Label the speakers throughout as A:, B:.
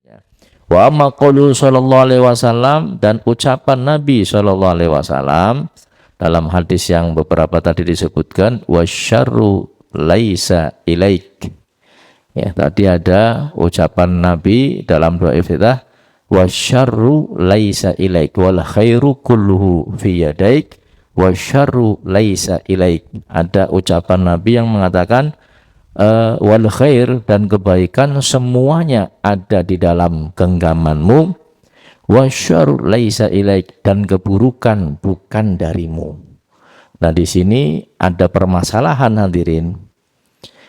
A: Ya. Wa amma qaulu sallallahu alaihi wasallam, dan ucapan Nabi sallallahu alaihi wasallam dalam hadis yang beberapa tadi disebutkan, wasyarru laisa ilaik. Ya, tadi ada ucapan Nabi dalam doa iftitah, wasyarru laisa ilaik wal khairu kulluhu fi yadaik wasyarru laisa ilaik. Ada ucapan Nabi yang mengatakan wal khair, dan kebaikan semuanya ada di dalam genggamanmu, wasyarru laisa ilaik, dan keburukan bukan darimu. Nah, di sini ada permasalahan hadirin.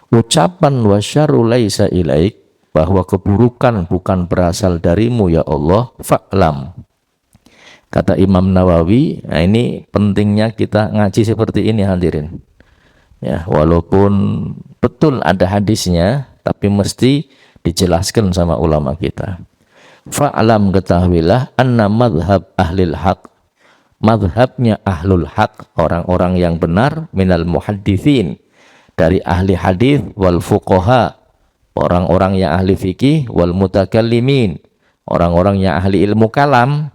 A: Ucapan wasyarru laisa ilaik, bahwa keburukan bukan berasal darimu ya Allah, fa'lam. Kata Imam Nawawi, nah ini pentingnya kita ngaji seperti ini hadirin. Ya, walaupun betul ada hadisnya, tapi mesti dijelaskan sama ulama kita. Fa'lam, ketahuilah, anna madhab ahlil haq, madhabnya ahlul haq, orang-orang yang benar, minal muhaddithin, dari ahli hadis, wal fuqaha, orang-orang yang ahli fikih, wal mutakallimin, orang-orang yang ahli ilmu kalam,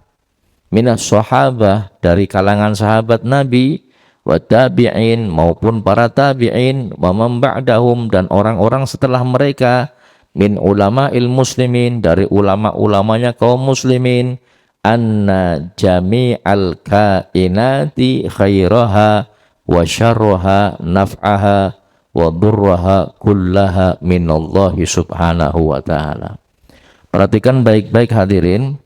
A: minas sahabah, dari kalangan sahabat Nabi, wa tabi'in, maupun para tabi'in, wa man ba'dahum, dan orang-orang setelah mereka, min ulama'il muslimin, dari ulama-ulamanya kaum muslimin, anna jami'al kainati khairaha wa syarraha naf'aha wa durraha kullaha minallahi subhanahu wa ta'ala. Perhatikan baik-baik hadirin.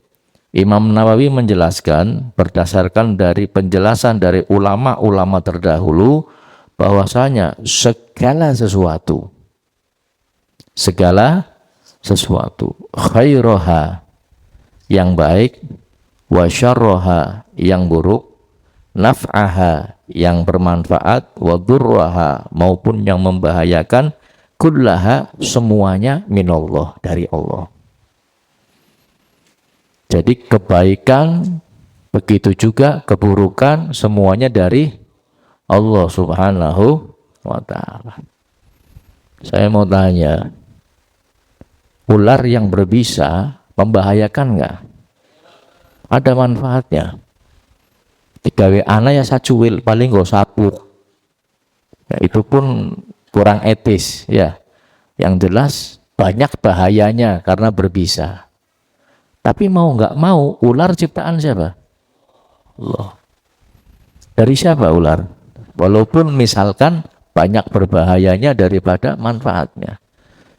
A: Imam Nawawi menjelaskan berdasarkan dari penjelasan dari ulama-ulama terdahulu, bahwasanya segala sesuatu khairaha, yang baik, wa syarraha, yang buruk, naf'aha, yang bermanfaat, wa durraha, maupun yang membahayakan, kullaha, semuanya, minallah, dari Allah. Jadi kebaikan, begitu juga keburukan, semuanya dari Allah subhanahu wa ta'ala. Saya mau tanya, ular yang berbisa membahayakan enggak? Ada manfaatnya. Digawe anak ya sacuil, paling gak sapuk. Ya, itu pun kurang etis ya. Yang jelas banyak bahayanya karena berbisa. Tapi mau nggak mau, ular ciptaan siapa? Allah. Dari siapa ular? Walaupun misalkan banyak berbahayanya daripada manfaatnya.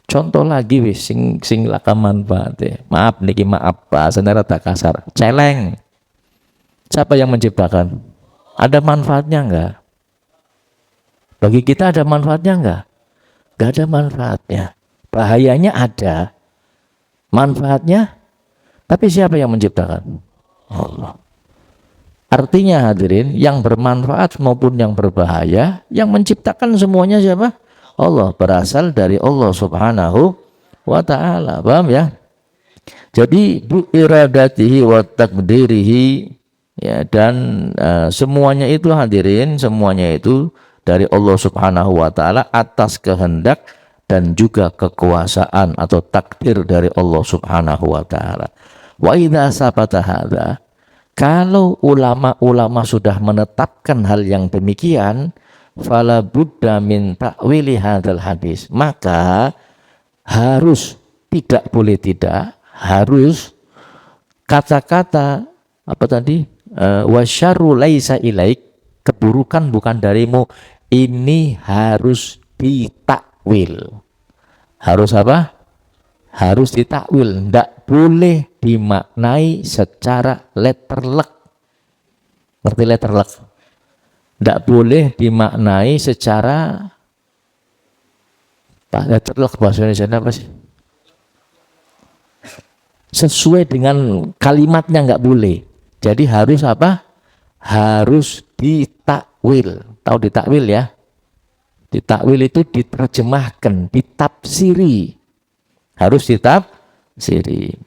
A: Contoh lagi wis sing laka manfaatnya. Maaf niki, maaf bahasane rada kasar. Celeng. Siapa yang menciptakan? Ada manfaatnya enggak? Bagi kita ada manfaatnya enggak? Enggak ada manfaatnya. Bahayanya ada. Manfaatnya, tapi siapa yang menciptakan? Allah. Artinya hadirin, yang bermanfaat maupun yang berbahaya, yang menciptakan semuanya siapa? Allah. Berasal dari Allah subhanahu wa ta'ala. Paham ya? Jadi bu iradatihi wa takdirihi, ya, dan semuanya itu hadirin, semuanya itu dari Allah subhanahu wa ta'ala, atas kehendak dan juga kekuasaan atau takdir dari Allah subhanahu wa ta'ala. Wa idza sabata hadza, kalau ulama-ulama sudah menetapkan hal yang demikian, fala budda min ta'wili hadzal hadis, maka harus, tidak boleh tidak, harus kata-kata apa tadi? Wasyarru laisa ilaik, keburukan bukan darimu, ini harus ditakwil. Harus apa? Harus ditakwil, tidak boleh dimaknai secara letterlek. Ngerti letterlek? Tidak boleh dimaknai secara letterlek, bahasa Indonesia apa sih? Sesuai dengan kalimatnya nggak boleh. Jadi harus apa? Harus ditakwil. Tahu ditakwil ya? Ditakwil itu diterjemahkan, ditafsiri. Harus ditafsiri.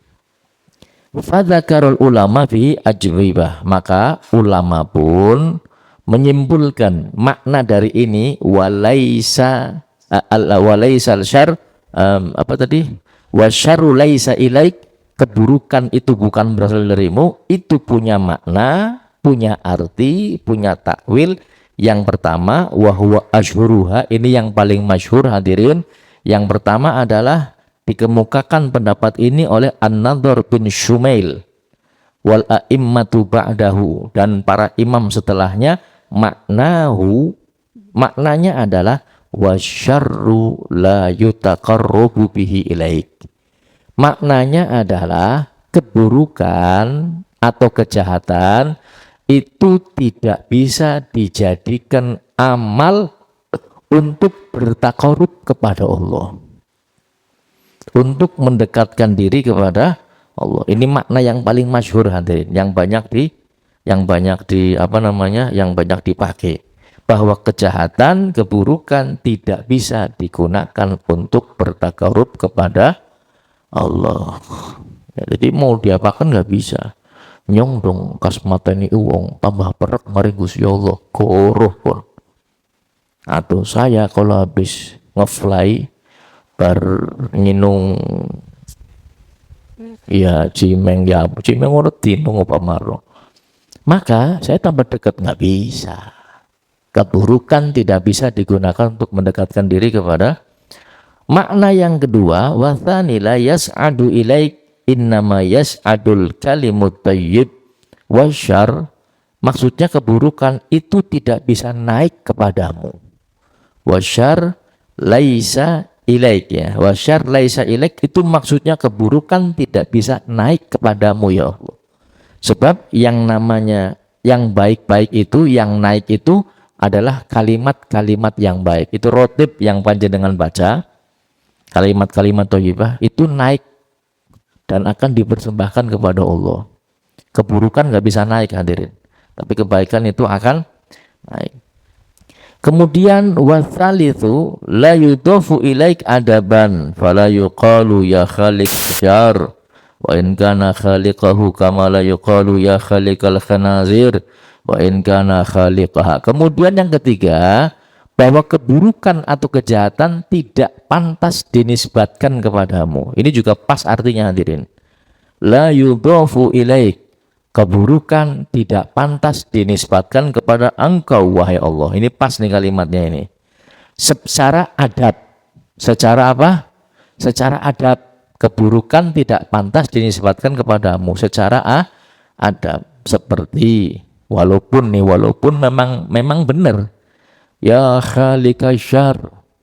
A: Fadzakarul ulama fi ajwibah, maka ulama pun menyimpulkan makna dari ini, walaisa walaisal syarr, apa tadi? Wasyarru laisa ilaik, keburukan itu bukan berasal darimu, itu punya makna, punya arti, punya takwil. Yang pertama, wahwa asyhuruha, ini yang paling masyhur hadirin. Yang pertama adalah dikemukakan pendapat ini oleh An-Nadhr bin Shumail wal a'immatu ba'dahu, dan para imam setelahnya. Maknanya adalah wasyarru la yutaqarrabu bihi ilaik. Maknanya adalah keburukan atau kejahatan itu tidak bisa dijadikan amal untuk bertakarub kepada Allah, untuk mendekatkan diri kepada Allah. Ini makna yang paling masyhur hadirin, yang banyak dipakai, bahwa kejahatan, keburukan tidak bisa digunakan untuk bertakarub kepada Allah. Ya, jadi mau diapakan nggak bisa. Nyong dong kas mateni uang tambah perek mari Gusti Allah goroh pun. Atau saya kalau habis ngefly bar nginung ya cimeng ngerti nunggu pamaro, maka saya tambah dekat, nggak bisa. Keburukan tidak bisa digunakan untuk mendekatkan diri kepada. Makna yang kedua, wathani la yas'adu ilaik innama yas'adul kalimut thayyib wasyar, maksudnya keburukan itu tidak bisa naik kepadamu. Wasyar laisa ilaik, ya. Wasyar laisa ilaik itu maksudnya keburukan tidak bisa naik kepadamu ya Allah. Sebab yang namanya yang baik-baik itu, yang naik itu adalah kalimat-kalimat yang baik. Itu rotib yang panjenengan baca, kalimat-kalimat thayyibah itu naik dan akan dipersembahkan kepada Allah. Keburukan nggak bisa naik hadirin, tapi kebaikan itu akan naik. Kemudian wasalitsu la yudafu ilaik adaban fala yuqalu ya khaliq syar wa in kana khaliqahu kama la yuqalu ya khaliqal khanazir wa in kana khaliqaha. Kemudian yang ketiga, bahwa keburukan atau kejahatan tidak pantas dinisbatkan kepadamu. Ini juga pas artinya hadirin. La yudhafu ilaik, keburukan tidak pantas dinisbatkan kepada engkau wahai Allah. Ini pas nih kalimatnya ini. Secara adab. Secara apa? Secara adab, keburukan tidak pantas dinisbatkan kepadamu secara adab. Seperti walaupun memang benar. Ya khaliqa syar,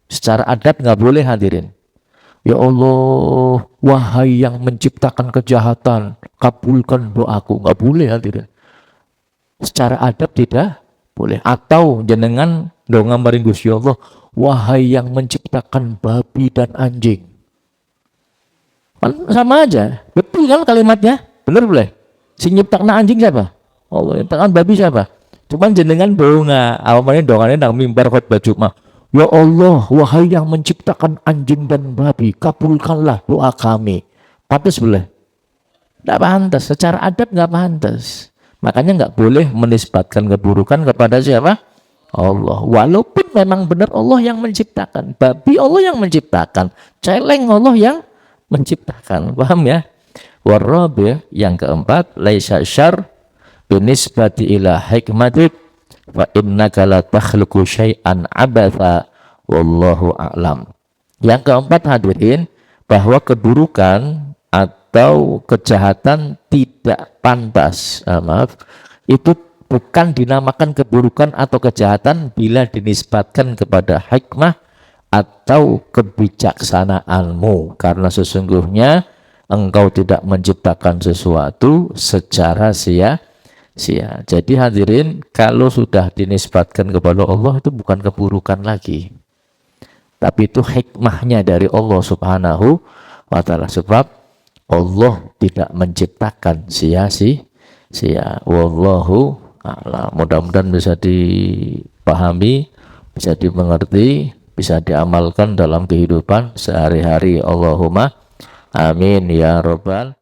A: secara adab nggak boleh hadirin. Ya Allah, wahai yang menciptakan kejahatan, kabulkan doaku, nggak boleh hadirin. Secara adab tidak boleh. Atau jenengan donga maring Gusti Allah, wahai yang menciptakan babi dan anjing. Kan sama aja, betul kan kalimatnya? Bener boleh? Si nyiptakan anjing siapa? Allah. Nyiptakan babi siapa? Cuman jenengan donga, awalnya dongane nang mimbar khotbah Jumat. Ya Allah, wahai yang menciptakan anjing dan babi, kabulkanlah doa kami. Pantas boleh? Tidak pantas, secara adab nggak pantas. Makanya nggak boleh menisbatkan keburukan kepada siapa? Allah. Walaupun memang benar Allah yang menciptakan, babi Allah yang menciptakan, celeng Allah yang menciptakan. Paham ya? Warabi, yang keempat, laisa syar binisbati ila hikmatik fa innaka la takhluqu syai'an abatha wallahu a'lam. Yang keempat hadirin, bahwa keburukan atau kejahatan tidak pantas, itu bukan dinamakan keburukan atau kejahatan bila dinisbatkan kepada hikmah atau kebijaksanaanmu, karena sesungguhnya engkau tidak menciptakan sesuatu secara sia-sia. Jadi hadirin, kalau sudah dinisbatkan kepada Allah itu bukan keburukan lagi, tapi itu hikmahnya dari Allah Subhanahu wa ta'ala. Sebab Allah tidak menciptakan sia-sia. Wallahu a'lam. Mudah-mudahan bisa dipahami, bisa dimengerti, bisa diamalkan dalam kehidupan sehari-hari. Allahumma amin ya rabbal